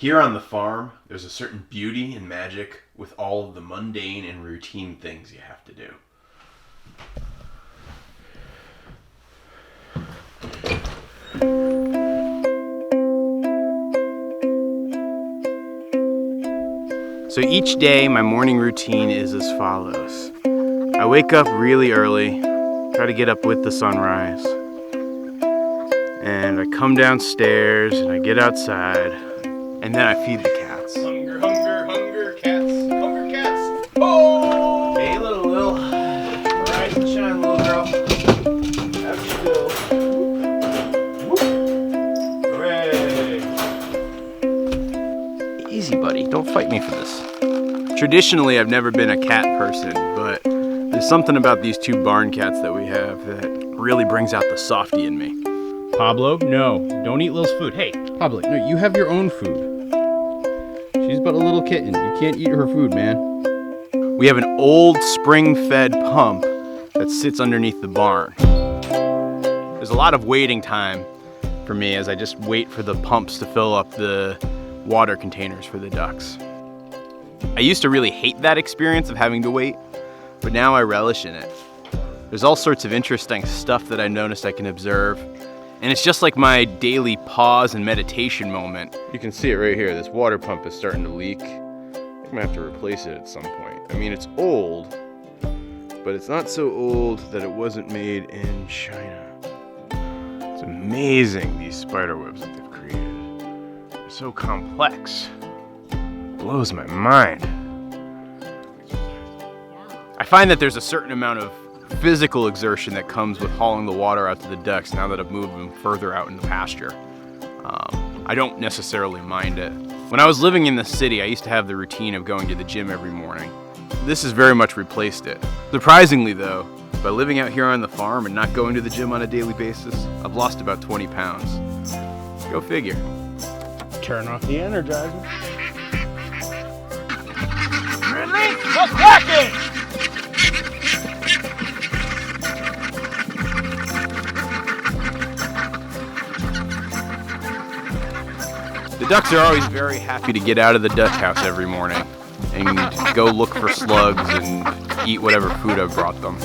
Here on the farm, there's a certain beauty and magic with all of the mundane and routine things you have to do. So each day, my morning routine is as follows. I wake up really early, try to get up with the sunrise, and I come downstairs and I get outside, and then I feed the cats. Hunger, hunger, hunger, cats, hunger, cats. Oh! Hey, little, rise and shine, little girl. Have your fill. Hooray! Easy, buddy. Don't fight me for this. Traditionally, I've never been a cat person, but there's something about these two barn cats that we have that really brings out the softie in me. Pablo, no, don't eat Lil's food. Hey, Pablo, no, you have your own food. She's but a little kitten. You can't eat her food, man. We have an old spring-fed pump that sits underneath the barn. There's a lot of waiting time for me as I just wait for the pumps to fill up the water containers for the ducks. I used to really hate that experience of having to wait, but now I relish in it. There's all sorts of interesting stuff that I noticed I can observe, and it's just like my daily pause and meditation moment. You can see it right here. This water pump is starting to leak. I'm gonna have to replace it at some point. I mean, it's old, but it's not so old that it wasn't made in China. It's amazing, these spider webs that they've created. They're so complex. It blows my mind. I find that there's a certain amount of physical exertion that comes with hauling the water out to the ducks now that I've moved them further out in the pasture. I don't necessarily mind it. When I was living in the city, I used to have the routine of going to the gym every morning. This has very much replaced it. Surprisingly though, by living out here on the farm and not going to the gym on a daily basis, I've lost about 20 pounds. Go figure. Turn off the Energizer. Release the package! The ducks are always very happy to get out of the Dutch house every morning and go look for slugs and eat whatever food I've brought them.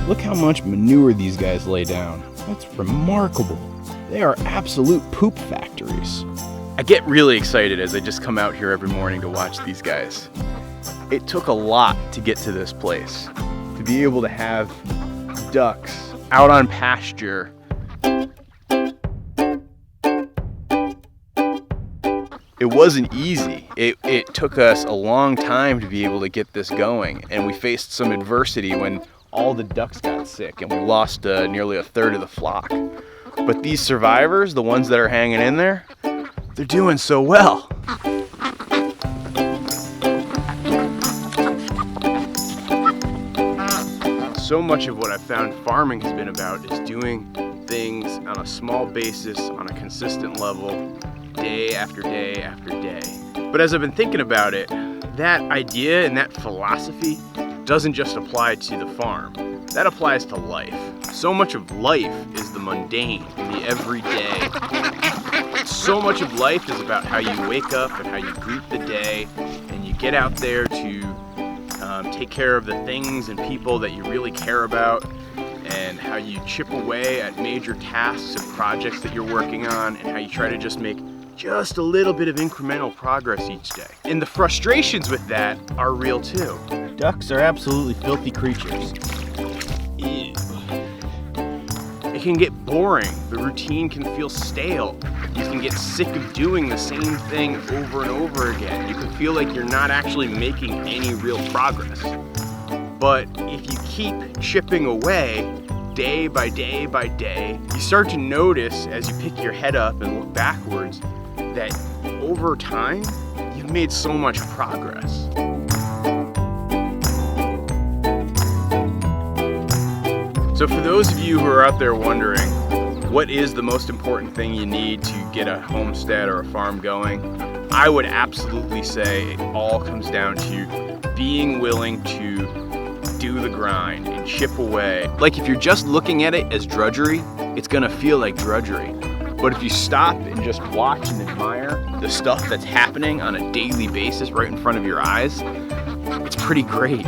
Look how much manure these guys lay down. That's remarkable. They are absolute poop factories. I get really excited as I just come out here every morning to watch these guys. It took a lot to get to this place, to be able to have ducks out on pasture. It wasn't easy. It took us a long time to be able to get this going, and we faced some adversity when all the ducks got sick and we lost nearly a third of the flock. But these survivors, the ones that are hanging in there, they're doing so well. So much of what I've found farming has been about is doing things on a small basis, on a consistent level, day after day after day. But as I've been thinking about it, that idea and that philosophy doesn't just apply to the farm. That applies to life. So much of life is the mundane, the everyday. So much of life is about how you wake up and how you greet the day, and you get out there to take care of the things and people that you really care about, and how you chip away at major tasks and projects that you're working on, and how you try to just make just a little bit of incremental progress each day. And the frustrations with that are real too. Ducks are absolutely filthy creatures. Ew. It can get boring. The routine can feel stale. You can get sick of doing the same thing over and over again. You can feel like you're not actually making any real progress. But if you keep chipping away, day by day by day, you start to notice as you pick your head up and look backwards that over time, you've made so much progress. So for those of you who are out there wondering, what is the most important thing you need to get a homestead or a farm going? I would absolutely say it all comes down to being willing to do the grind and chip away. Like if you're just looking at it as drudgery, it's gonna feel like drudgery. But if you stop and just watch and admire the stuff that's happening on a daily basis right in front of your eyes, it's pretty great.